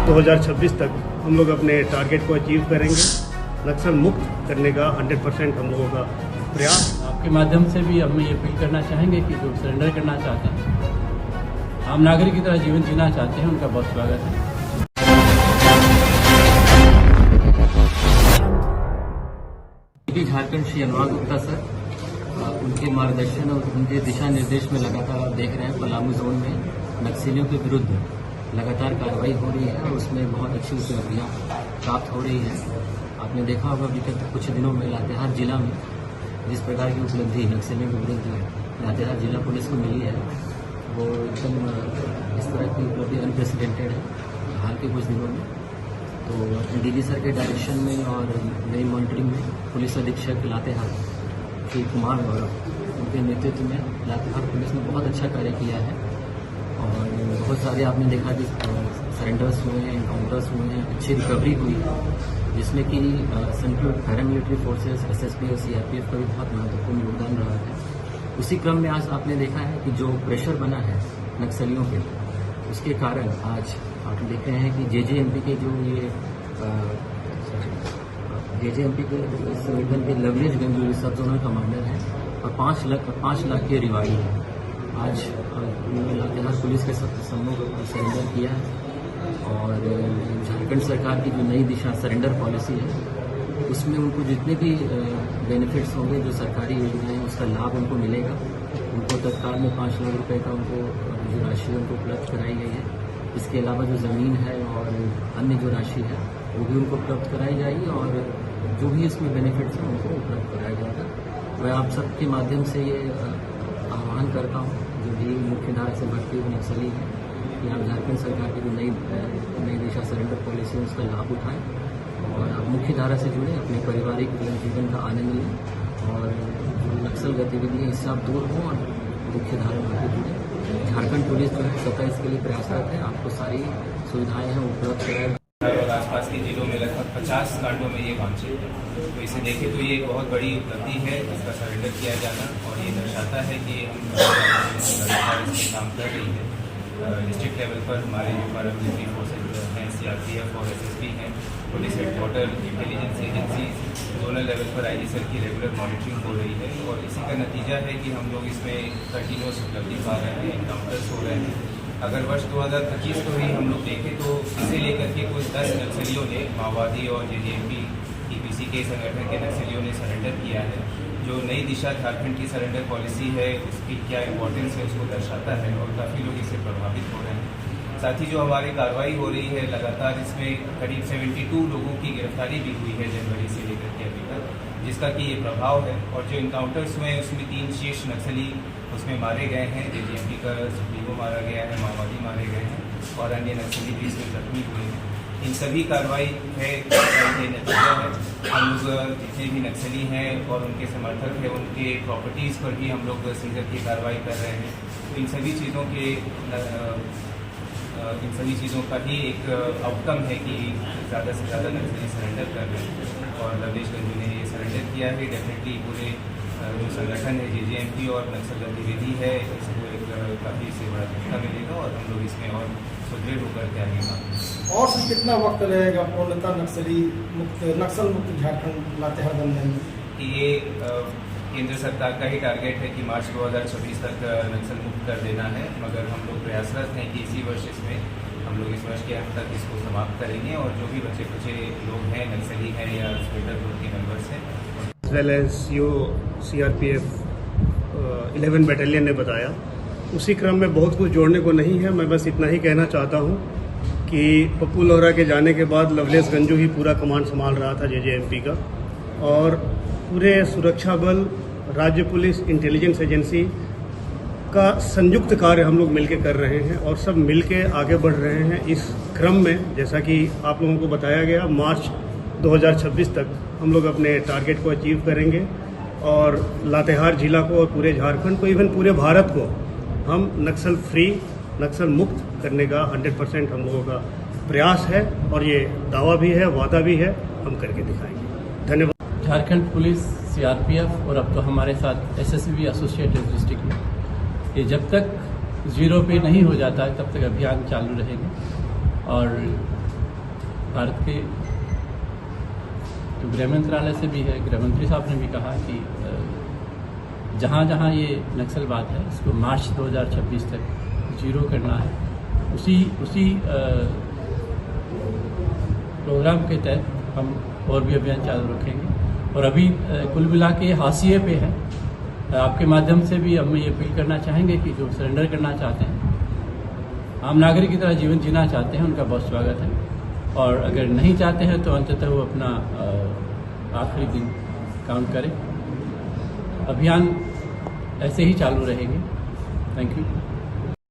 2026 तक हम लोग अपने टारगेट को अचीव करेंगे। नक्सल मुक्त करने का 100% हम लोगों का प्रयास। आपके माध्यम से भी हम ये अपील करना चाहेंगे कि जो सरेंडर करना चाहते हैं, आम नागरिक की तरह जीवन जीना चाहते हैं, उनका बहुत स्वागत है। झारखंड श्री अनुराग गुप्ता सर, उनके मार्गदर्शन और उनके दिशा निर्देश में लगातार आप देख रहे हैं पलामू जोन में नक्सलियों के विरुद्ध लगातार कार्रवाई हो रही है और उसमें बहुत अच्छी उपलब्धियां प्राप्त हो रही हैं। आपने देखा होगा विगत कुछ दिनों में लातेहार जिला में जिस प्रकार की उपलब्धि नक्सलियों के विरुद्ध लातेहार जिला पुलिस को मिली है, वो एकदम इस तरह की उपलब्धि अनप्रेसिडेंटेड है हाल के कुछ दिनों में। तो डीजी सर के डायरेक्शन में और मेरी मॉनिटरिंग में पुलिस अधीक्षक लातेहार श्री कुमार गौरव उनके नेतृत्व में लातेहार पुलिस ने बहुत अच्छा कार्य किया है और बहुत सारे आपने देखा कि सरेंडर्स हुए हैं, इनकाउंटर्स हुए हैं, अच्छी रिकवरी हुई जिसमें कि सेंट्रल पैरामिलिट्री फोर्सेस, एसएसबी और सीआरपीएफ का भी बहुत महत्वपूर्ण योगदान रहा है। उसी क्रम में आज आपने देखा है कि जो प्रेशर बना है नक्सलियों पे, उसके कारण आज आप देख रहे हैं कि जेजेएमपी के जो ये जेजेएमपी के संगठन के लवलेश गंगू सब जोनल कमांडर हैं और 5 लाख के रिवाड़ी है। आज उन्होंने लातेहार पुलिस के सम्मुख सरेंडर किया है और झारखंड सरकार की जो नई दिशा सरेंडर पॉलिसी है उसमें उनको जितने भी बेनिफिट्स होंगे, जो सरकारी योजनाएं, उसका लाभ उनको मिलेगा। उनको तत्काल में 5 लाख रुपए का उनको जो राशि उनको उपलब्ध कराई गई है। इसके अलावा जो ज़मीन है और अन्य जो राशि है वो भी उनको उपलब्ध कराई जाएगी और जो भी इसमें बेनिफिट्स हैं उनको उपलब्ध कराया जाएगा। मैं आप सबके माध्यम से ये आह्वान करता हूँ जो भी मुख्य धारा से भर्ती हुए नक्सली हैं कि आप झारखंड सरकार की जो नई दिशा सरेंडर पॉलिसी है उसका लाभ उठाएं और आप मुख्य धारा से जुड़ें, अपने पारिवारिक जीवन का आनंद लें और जो नक्सल गतिविधि है इससे आप दूर हों और मुख्य धारा में जुड़ें। झारखंड पुलिस जो है सतत इसके लिए प्रयासरत है, आपको सारी सुविधाएं हैं उपलब्ध कराएं। और आसपास के जिलों में लगभग 50 कांडों में ये वांछित है। तो इसे देखें तो ये एक बहुत बड़ी उपलब्धि है इसका सरेंडर किया जाना और ये दर्शाता है कि हम सरकार इसमें काम कर रही है। डिस्ट्रिक्ट लेवल पर हमारे जो पैरामिलिट्री फोर्सेज हैं, सीआरपीएफ और एसएसबी हैं, police headquarter, intelligence agency, zonal level पर आईजी सर की रेगुलर मॉनिटरिंग हो रही है और इसी का नतीजा है कि हम लोग इसमें कंटिन्यूस उपलब्धि पा रहे हैं, इनकाउंटर्स हो रहे हैं। अगर वर्ष 2025 को ही हम लोग देखें तो इसे लेकर के कुछ 10 नक्सलियों ने, माओवादी और जेजेएमपी टीपीसी के संगठन के नक्सलियों ने सरेंडर किया है। जो नई दिशा झारखंड की सरेंडर पॉलिसी है उसकी क्या इंपॉर्टेंस है उसको दर्शाता है और काफ़ी लोग इससे प्रभावित हो रहे हैं। साथ ही जो हमारी कार्रवाई हो रही है लगातार, इसमें करीब 72 लोगों की गिरफ्तारी भी हुई है जनवरी से लेकर के अभी तक, जिसका कि ये प्रभाव है। और जो इनकाउंटर्स हुए हैं उसमें 3 शीर्ष नक्सली उसमें मारे गए हैं, जेजेएमपी का सुप्रीमो मारा गया है, माओवादी मारे गए हैं और अन्य नक्सली भी इसमें जख्मी हुए हैं। इन सभी कार्रवाई है ये नतीजा है। हम लोग जितने भी नक्सली हैं और उनके समर्थक हैं उनके प्रॉपर्टीज़ पर भी हम लोग सीजर की कार्रवाई कर रहे हैं। तो इन सभी चीज़ों का ही एक आउटकम है कि ज़्यादा से ज़्यादा नक्सली सरेंडर कर रहे हैं और लवलेश गंजू ने ये सरेंडर किया है। डेफिनेटली पूरे जो संगठन है जेजेएमपी और नक्सल गतिविधि है इसको एक काफ़ी से बड़ा झटका मिलेगा और हम लोग इसमें और सुदृढ़ होकर के आगे काम। और सर कितना वक्त रहेगा पूर्णतः नक्सल मुक्त झारखंड लातेहार बनने में? ये केंद्र सरकार का ही टारगेट है कि मार्च 2026 तक नक्सल मुक्त कर देना है, मगर हम लोग प्रयासरत हैं कि इसी वर्ष इसमें हम लोग इस वर्ष के अंत तक इसको समाप्त करेंगे और जो भी बचे कुछ लोग हैं नक्सली हैं या स्पेशल ग्रुप के मेंबर्स हैं as well as CRPF 11 battalion ने बताया, उसी क्रम में बहुत कुछ जोड़ने को नहीं है। मैं बस इतना ही कहना चाहता हूँ कि पप्पू लोहरा के जाने के बाद लवलेश गंजू ही पूरा कमांड संभाल रहा था जेजेएमपी का और पूरे सुरक्षा बल, राज्य पुलिस, इंटेलिजेंस एजेंसी का संयुक्त कार्य हम लोग मिलकर कर रहे हैं और सब मिलकर आगे बढ़ रहे हैं। इस क्रम में जैसा कि आप लोगों को बताया गया, मार्च 2026 तक हम लोग अपने टारगेट को अचीव करेंगे और लातेहार जिला को और पूरे झारखंड को, इवन पूरे भारत को हम नक्सल फ्री, नक्सल मुक्त करने का 100% हम लोगों का प्रयास है और ये दावा भी है, वादा भी है, हम करके दिखाएंगे। धन्यवाद। झारखंड पुलिस, सीआरपीएफ और अब तो हमारे साथ एसएसबी एसोसिएटेड डिस्ट्रिक्ट में, ये जब तक 0 पे नहीं हो जाता है तब तक अभियान चालू रहेगा और भारत के जो गृह मंत्रालय से भी है, गृह मंत्री साहब ने भी कहा कि जहाँ जहाँ ये नक्सलवाद है इसको मार्च 2026 तक जीरो करना है। उसी प्रोग्राम के तहत हम और भी अभियान चालू रखेंगे और अभी कुल मिला के हाशिए पे है। आपके माध्यम से भी हम ये अपील करना चाहेंगे कि जो सरेंडर करना चाहते हैं, आम नागरिक की तरह जीवन जीना चाहते हैं, उनका बहुत स्वागत है। और अगर नहीं चाहते हैं तो अंततः वो अपना आखिरी दिन काउंट करें। अभियान ऐसे ही चालू रहेंगे। Thank you.